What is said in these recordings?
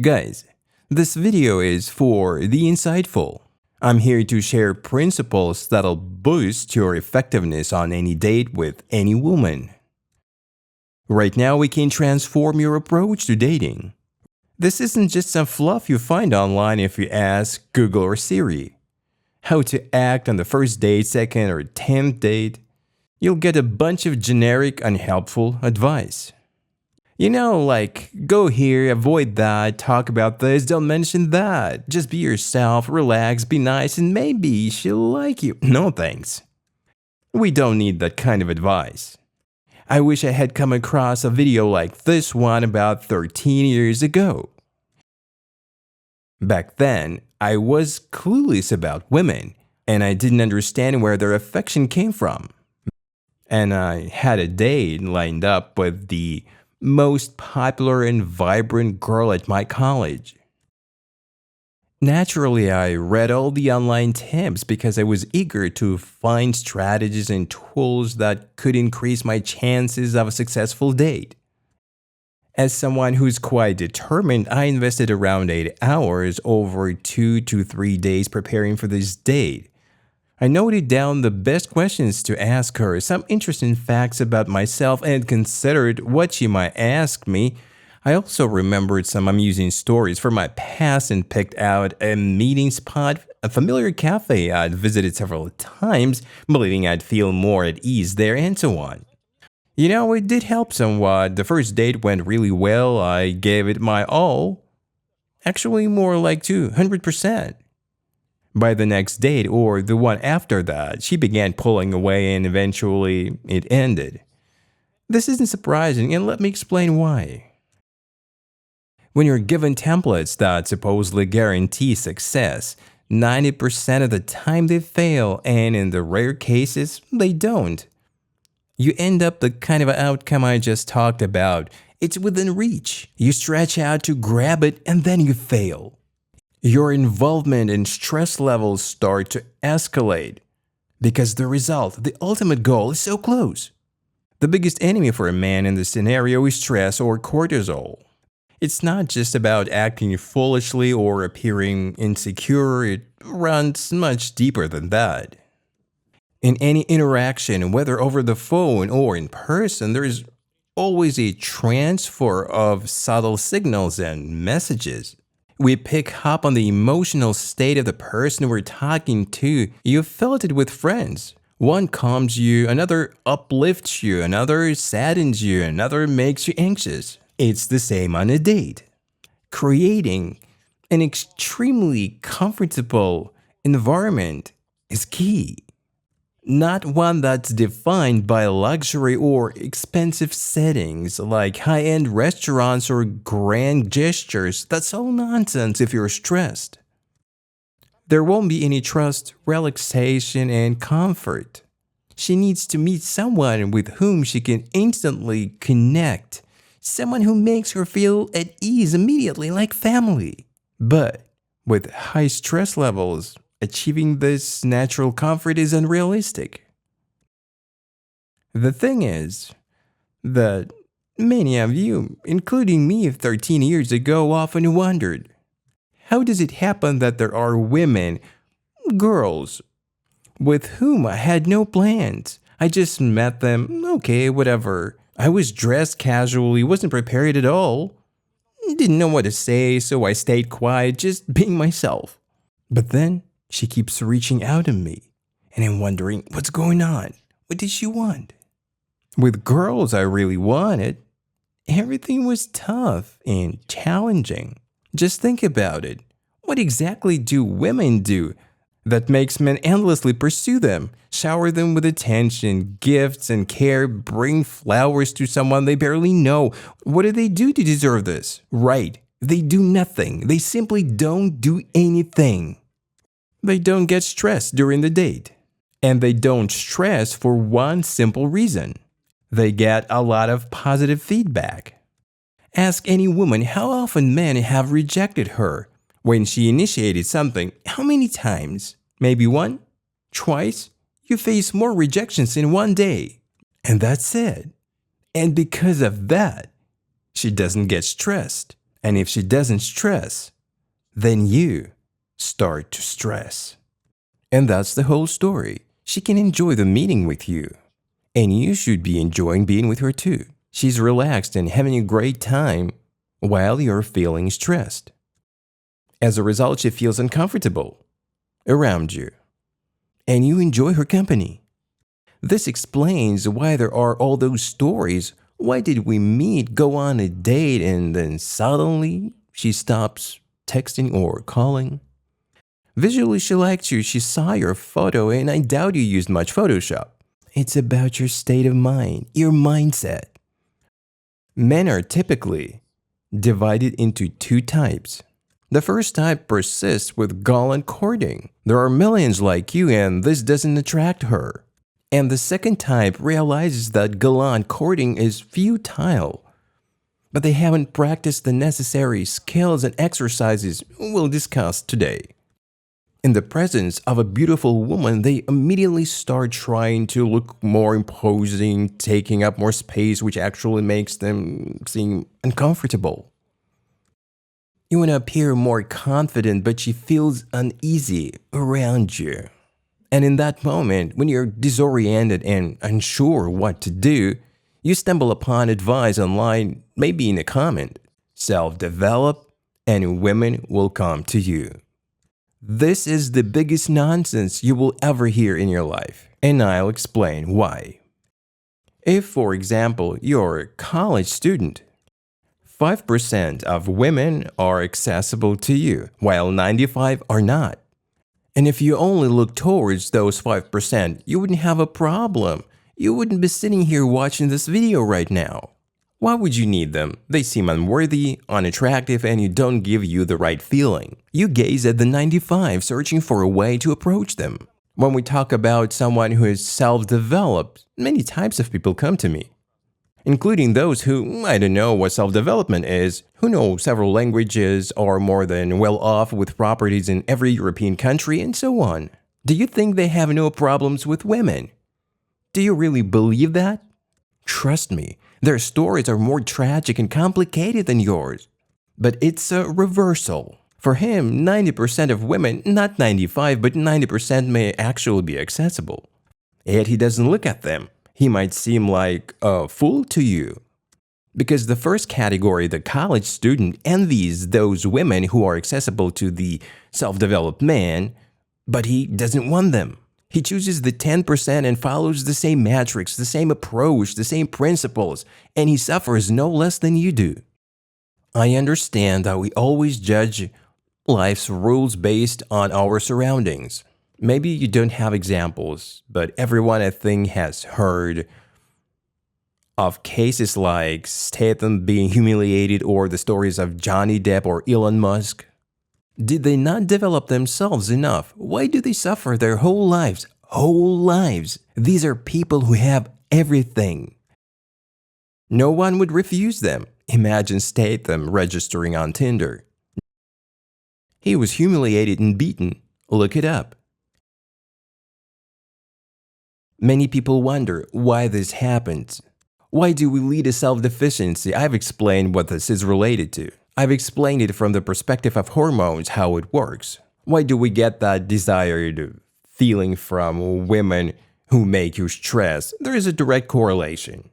Guys, this video is for the insightful. I'm here to share principles that'll boost your effectiveness on any date with any woman. Right now, we can transform your approach to dating. This isn't just some fluff you find online if you ask Google or Siri. How to act on the first date, second, or 10th date. You'll get a bunch of generic, unhelpful advice. You know, like, go here, avoid that, talk about this, don't mention that. Just be yourself, relax, be nice, and maybe she'll like you. No thanks. We don't need that kind of advice. I wish I had come across a video like this one about 13 years ago. Back then, I was clueless about women, and I didn't understand where their affection came from. And I had a date lined up with the most popular and vibrant girl at my college. Naturally, I read all the online tips because I was eager to find strategies and tools that could increase my chances of a successful date. As someone who's quite determined, I invested around 8 hours over 2 to 3 days preparing for this date. I noted down the best questions to ask her, some interesting facts about myself, and considered what she might ask me. I also remembered some amusing stories from my past and picked out a meeting spot, a familiar cafe I'd visited several times, believing I'd feel more at ease there, and so on. You know, it did help somewhat. The first date went really well. I gave it my all. Actually, more like 200%. By the next date, or the one after that, she began pulling away and eventually it ended. This isn't surprising, and let me explain why. When you're given templates that supposedly guarantee success, 90% of the time they fail, and in the rare cases, they don't. You end up the kind of outcome I just talked about. It's within reach. You stretch out to grab it, and then you fail. Your involvement and stress levels start to escalate because the result, the ultimate goal, is so close. The biggest enemy for a man in this scenario is stress or cortisol. It's not just about acting foolishly or appearing insecure, it runs much deeper than that. In any interaction, whether over the phone or in person, there is always a transfer of subtle signals and messages. We pick up on the emotional state of the person we're talking to. You felt it with friends. One calms you, another uplifts you, another saddens you, another makes you anxious. It's the same on a date. Creating an extremely comfortable environment is key. Not one that's defined by luxury or expensive settings like high-end restaurants or grand gestures. That's all nonsense if you're stressed. There won't be any trust, relaxation, and comfort. She needs to meet someone with whom she can instantly connect, someone who makes her feel at ease immediately, like family. But with high stress levels, achieving this natural comfort is unrealistic. The thing is that many of you, including me 13 years ago, often wondered, how does it happen that there are women, girls, with whom I had no plans? I just met them, okay, whatever. I was dressed casually, wasn't prepared at all. Didn't know what to say, so I stayed quiet, just being myself. But then she keeps reaching out to me, and I'm wondering, what's going on? What did she want? With girls I really wanted, everything was tough and challenging. Just think about it. What exactly do women do that makes men endlessly pursue them, shower them with attention, gifts, and care, bring flowers to someone they barely know? What do they do to deserve this? Right, they do nothing. They simply don't do anything. They don't get stressed during the date. And they don't stress for one simple reason. They get a lot of positive feedback. Ask any woman how often men have rejected her. When she initiated something, how many times? Maybe one? Twice? You face more rejections in one day. And that's it. And because of that, she doesn't get stressed. And if she doesn't stress, then you start to stress. And that's the whole story. She can enjoy the meeting with you. And you should be enjoying being with her too. She's relaxed and having a great time while you're feeling stressed. As a result, she feels uncomfortable around you. And you enjoy her company. This explains why there are all those stories. Why did we meet, go on a date, and then suddenly she stops texting or calling? Visually, she liked you, she saw your photo, and I doubt you used much Photoshop. It's about your state of mind, your mindset. Men are typically divided into two types. The first type persists with gallant courting. There are millions like you, and this doesn't attract her. And the second type realizes that gallant courting is futile, but they haven't practiced the necessary skills and exercises we'll discuss today. In the presence of a beautiful woman, they immediately start trying to look more imposing, taking up more space, which actually makes them seem uncomfortable. You want to appear more confident, but she feels uneasy around you. And in that moment, when you're disoriented and unsure what to do, you stumble upon advice online, maybe in a comment. Self-develop, and women will come to you. This is the biggest nonsense you will ever hear in your life, and I'll explain why. If, for example, you're a college student, 5% of women are accessible to you, while 95% are not. And if you only look towards those 5%, you wouldn't have a problem. You wouldn't be sitting here watching this video right now. Why would you need them? They seem unworthy, unattractive, and don't give you the right feeling. You gaze at the 95, searching for a way to approach them. When we talk about someone who is self-developed, many types of people come to me, including those who, I don't know what self-development is, who know several languages, are more than well off with properties in every European country, and so on. Do you think they have no problems with women? Do you really believe that? Trust me, their stories are more tragic and complicated than yours. But it's a reversal. For him, 90% of women, not 95, but 90% may actually be accessible. Yet he doesn't look at them. He might seem like a fool to you. Because the first category, the college student, envies those women who are accessible to the self-developed man, but he doesn't want them. He chooses the 10% and follows the same metrics, the same approach, the same principles, and he suffers no less than you do. I understand that we always judge life's rules based on our surroundings. Maybe you don't have examples, but everyone I think has heard of cases like Statham being humiliated or the stories of Johnny Depp or Elon Musk. Did they not develop themselves enough? Why do they suffer their whole lives? Whole lives. These are people who have everything. No one would refuse them. Imagine Statham registering on Tinder. He was humiliated and beaten. Look it up. Many people wonder why this happens. Why do we lead a self-deficiency? I've explained what this is related to. I've explained it from the perspective of hormones, how it works. Why do we get that desired feeling from women who make you stress? There is a direct correlation.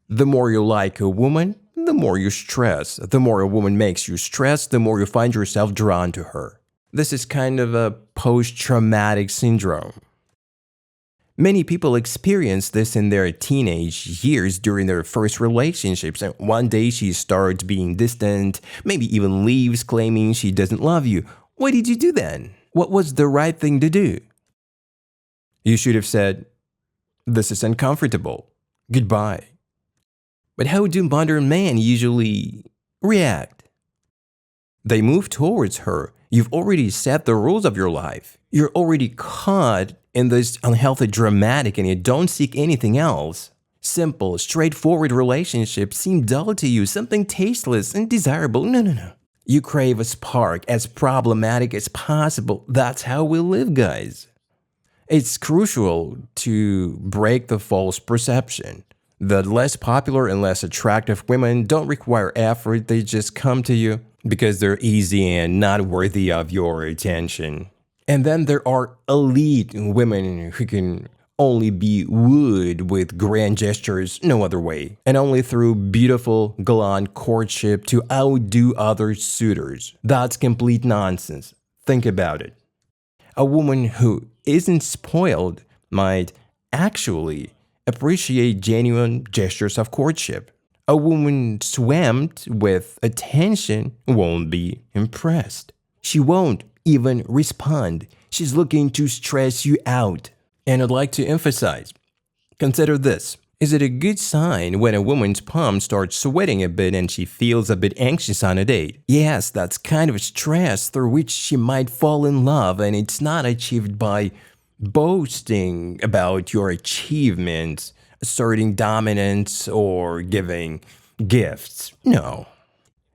The more you like a woman, the more you stress. The more a woman makes you stress, the more you find yourself drawn to her. This is kind of a post-traumatic syndrome. Many people experience this in their teenage years during their first relationships, and one day she starts being distant, maybe even leaves claiming she doesn't love you. What did you do then? What was the right thing to do? You should have said, "This is uncomfortable. Goodbye." But how do modern men usually react? They move towards her. You've already set the rules of your life. You're already caught in this unhealthy dramatic and you don't seek anything else. Simple, straightforward relationships seem dull to you, something tasteless and desirable. No. You crave a spark, as problematic as possible. That's how we live, guys. It's crucial to break the false perception. The less popular and less attractive women don't require effort, they just come to you because they're easy and not worthy of your attention. And then there are elite women who can only be wooed with grand gestures no other way, and only through beautiful, gallant courtship to outdo other suitors. That's complete nonsense. Think about it. A woman who isn't spoiled might actually appreciate genuine gestures of courtship. A woman swamped with attention won't be impressed. She won't even respond. She's looking to stress you out. And I'd like to emphasize, consider this. Is it a good sign when a woman's palm starts sweating a bit and she feels a bit anxious on a date? Yes, that's kind of stress through which she might fall in love, and it's not achieved by boasting about your achievements, asserting dominance, or giving gifts. No.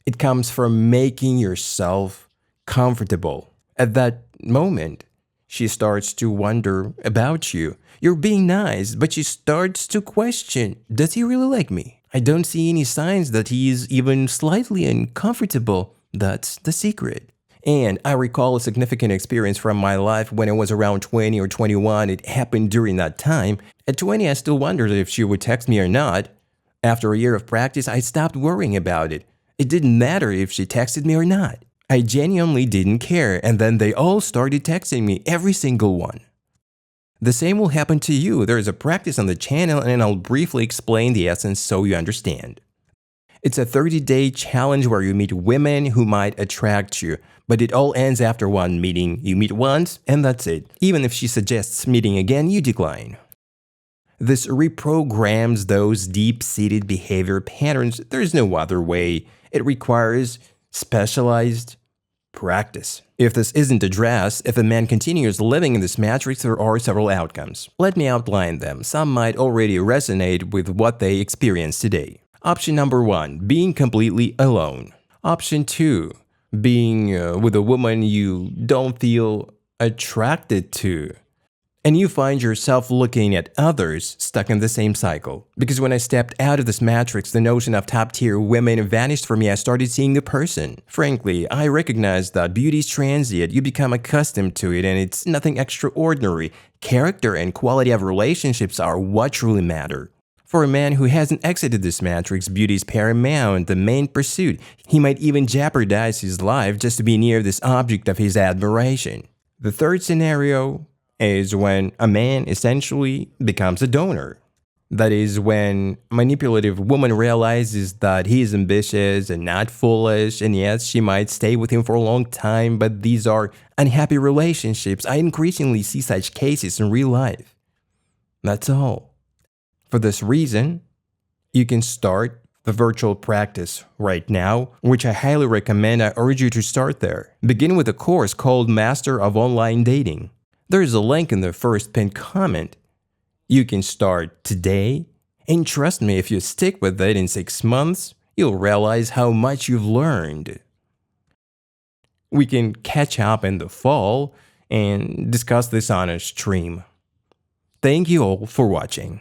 It comes from making yourself comfortable. At that moment, she starts to wonder about you. You're being nice, but she starts to question, does he really like me? I don't see any signs that he is even slightly uncomfortable. That's the secret. And I recall a significant experience from my life when I was around 20 or 21. It happened during that time. At 20, I still wondered if she would text me or not. After a year of practice, I stopped worrying about it. It didn't matter if she texted me or not. I genuinely didn't care, and then they all started texting me, every single one. The same will happen to you. There is a practice on the channel, and I'll briefly explain the essence so you understand. It's a 30-day challenge where you meet women who might attract you, but it all ends after one meeting. You meet once, and that's it. Even if she suggests meeting again, you decline. This reprograms those deep-seated behavior patterns. There's no other way. It requires specialized practice. If this isn't addressed, if a man continues living in this matrix, there are several outcomes. Let me outline them. Some might already resonate with what they experience today. Option number 1, being completely alone. Option 2, being with a woman you don't feel attracted to. And you find yourself looking at others stuck in the same cycle. Because when I stepped out of this matrix, the notion of top-tier women vanished for me. I started seeing the person. Frankly, I recognized that beauty is transient. You become accustomed to it, and it's nothing extraordinary. Character and quality of relationships are what truly matter. For a man who hasn't exited this matrix, beauty is paramount, the main pursuit. He might even jeopardize his life just to be near this object of his admiration. The third scenario is when a man essentially becomes a donor. That is when a manipulative woman realizes that he is ambitious and not foolish, and yes, she might stay with him for a long time, but these are unhappy relationships. I increasingly see such cases in real life. That's all. For this reason, you can start the virtual practice right now, which I highly recommend. I urge you to start there. Begin with a course called Master of Online Dating. There is a link in the first pinned comment. You can start today, and trust me, if you stick with it in 6 months, you'll realize how much you've learned. We can catch up in the fall and discuss this on a stream. Thank you all for watching.